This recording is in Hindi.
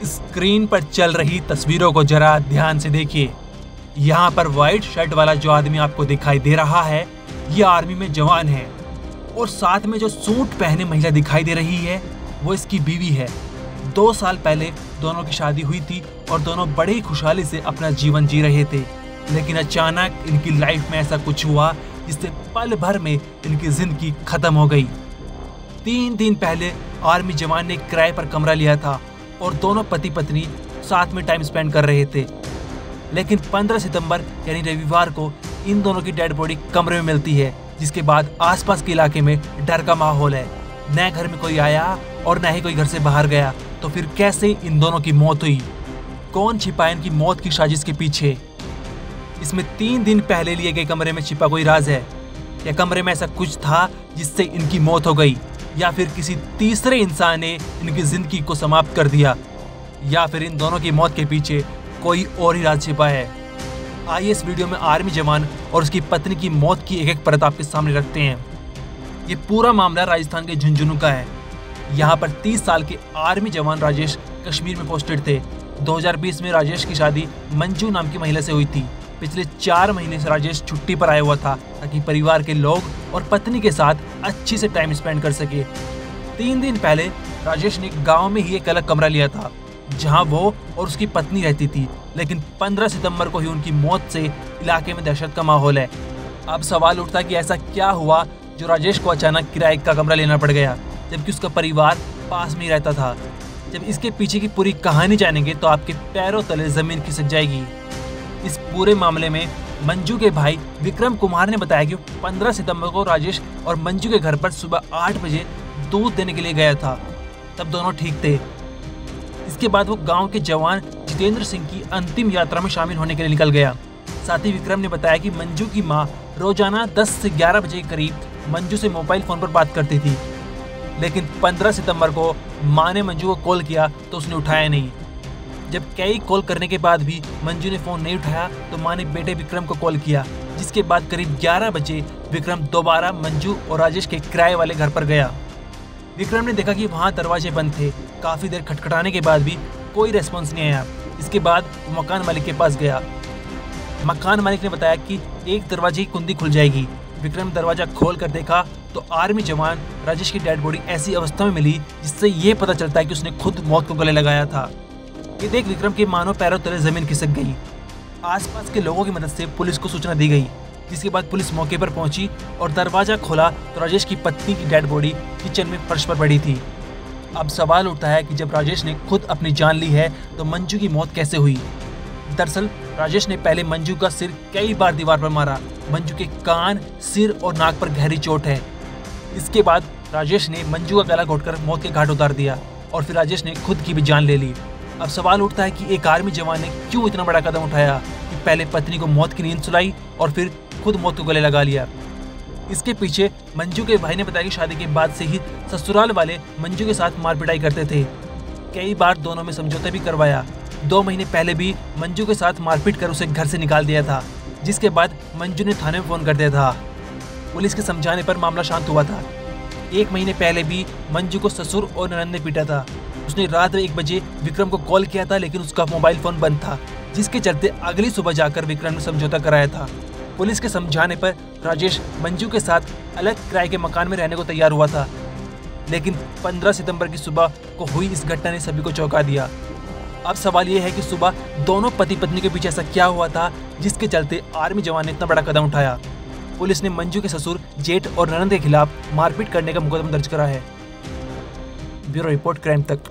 स्क्रीन पर चल रही तस्वीरों को जरा ध्यान से देखिए। यहाँ पर व्हाइट शर्ट वाला जो आदमी आपको दिखाई दे रहा है, ये आर्मी में जवान है, और साथ में जो सूट पहने महिला दिखाई दे रही है वो इसकी बीवी है। 2 साल पहले दोनों की शादी हुई थी और दोनों बड़े ही खुशहाली से अपना जीवन जी रहे थे, लेकिन अचानक इनकी लाइफ में ऐसा कुछ हुआ जिससे पल भर में इनकी जिंदगी खत्म हो गई। 3 दिन पहले आर्मी जवान ने किराए पर कमरा लिया था और दोनों पति पत्नी साथ में टाइम स्पेंड कर रहे थे, लेकिन 15 सितंबर यानी रविवार को इन दोनों की डेड बॉडी कमरे में मिलती है, जिसके बाद आसपास के इलाके में डर का माहौल है। न घर में कोई आया और न ही कोई घर से बाहर गया, तो फिर कैसे इन दोनों की मौत हुई? कौन छिपा इनकी मौत की साजिश के पीछे? इसमें 3 दिन पहले लिए गए कमरे में छिपा कोई राज है? या कमरे में ऐसा कुछ था जिससे इनकी मौत हो गई? या फिर किसी तीसरे इंसान ने इनकी जिंदगी को समाप्त कर दिया? या फिर इन दोनों की मौत के पीछे कोई और ही राज छिपा है? आइए इस वीडियो में आर्मी जवान और उसकी पत्नी की मौत की एक एक परत आपके सामने रखते हैं। ये पूरा मामला राजस्थान के झुंझुनू का है। यहाँ पर 30 साल के आर्मी जवान राजेश कश्मीर में पोस्टेड थे। 2020 में राजेश की शादी मंजू नाम की महिला से हुई थी। पिछले 4 महीने से राजेश छुट्टी पर आया हुआ था ताकि परिवार के लोग और पत्नी के साथ अच्छी से टाइम स्पेंड कर सके। 3 दिन पहले राजेश ने गांव में ही एक अलग कमरा लिया था जहां वो और उसकी पत्नी रहती थी, लेकिन 15 सितंबर को ही उनकी मौत से इलाके में दहशत का माहौल है। अब सवाल उठता है कि ऐसा क्या हुआ जो राजेश को अचानक किराए का कमरा लेना पड़ गया, जबकि उसका परिवार पास में ही रहता था। जब इसके पीछे की पूरी कहानी जानेंगे तो आपके पैरों तले जमीन खिसक जाएगी। इस पूरे मामले में मंजू के भाई विक्रम कुमार ने बताया कि 15 सितंबर को राजेश और मंजू के घर पर सुबह 8 बजे दूध देने के लिए गया था। तब दोनों ठीक थे। इसके बाद वो गांव के जवान जितेंद्र सिंह की अंतिम यात्रा में शामिल होने के लिए निकल गया। साथ ही विक्रम ने बताया कि मंजू की मां रोजाना 10 से 11 बजे के करीब मंजू से मोबाइल फोन पर बात करती थी, लेकिन 15 सितंबर को मां ने मंजू को कॉल किया तो उसने उठाया नहीं। जब कई कॉल करने के बाद भी मंजू ने फोन नहीं उठाया तो मां ने बेटे विक्रम को कॉल किया, जिसके बाद करीब 11 बजे विक्रम दोबारा मंजू और राजेश के किराए वाले घर पर गया। विक्रम ने देखा कि वहां दरवाजे बंद थे। काफी देर खटखटाने के बाद भी कोई रेस्पॉन्स नहीं आया। इसके बाद वो मकान मालिक के पास गया। मकान मालिक ने बताया कि एक दरवाजे की कुंडी खुल जाएगी। विक्रम दरवाजा खोल कर देखा तो आर्मी जवान राजेश की डेड बॉडी ऐसी अवस्था में मिली जिससे ये पता चलता है कि उसने खुद मौत को गले लगाया था। ये देख विक्रम के मानो पैरों तले जमीन खिसक गई। आसपास के लोगों की मदद से पुलिस को सूचना दी गई, जिसके बाद पुलिस मौके पर पहुंची और दरवाजा खोला तो राजेश की पत्नी की डेड बॉडी किचन में फर्श पर पड़ी थी। अब सवाल उठता है कि जब राजेश ने खुद अपनी जान ली है तो मंजू की मौत कैसे हुई? दरअसल राजेश ने पहले मंजू का सिर कई बार दीवार पर मारा। मंजू के कान, सिर और नाक पर गहरी चोट है। इसके बाद राजेश ने मंजू का गला घोटकर मौत के घाट उतार दिया और फिर राजेश ने खुद की भी जान ले ली। अब सवाल उठता है कि एक आर्मी जवान ने क्यों इतना बड़ा कदम उठाया कि पहले पत्नी को मौत की नींद सुलाई और फिर खुद मौत को गले लगा लिया। इसके पीछे मंजू के भाई ने बताया कि शादी के बाद से ही ससुराल वाले मंजू के साथ मार पिटाई करते थे। कई बार दोनों में समझौता भी करवाया। 2 महीने पहले भी मंजू के साथ मारपीट कर उसे घर से निकाल दिया था, जिसके बाद मंजू ने थाने में फोन कर दिया था। पुलिस के समझाने पर मामला शांत हुआ था। 1 महीने पहले भी मंजू को ससुर और ननद ने पीटा था। उसने रात 1 बजे विक्रम को कॉल किया था, लेकिन उसका मोबाइल फोन बंद था, जिसके चलते अगली सुबह जाकर विक्रम ने समझौता कराया था। पुलिस के समझाने पर राजेश मंजू के साथ अलग किराए के मकान में रहने को तैयार हुआ था, लेकिन 15 सितंबर की सुबह को हुई इस घटना ने सभी को चौंका दिया। अब सवाल ये है कि सुबह दोनों पति पत्नी के पीछे ऐसा क्या हुआ था जिसके चलते आर्मी जवान ने इतना बड़ा कदम उठाया? पुलिस ने मंजू के ससुर, जेठ और ननद के खिलाफ मारपीट करने का मुकदमा दर्ज करा है। ब्यूरो रिपोर्ट, क्राइम तक।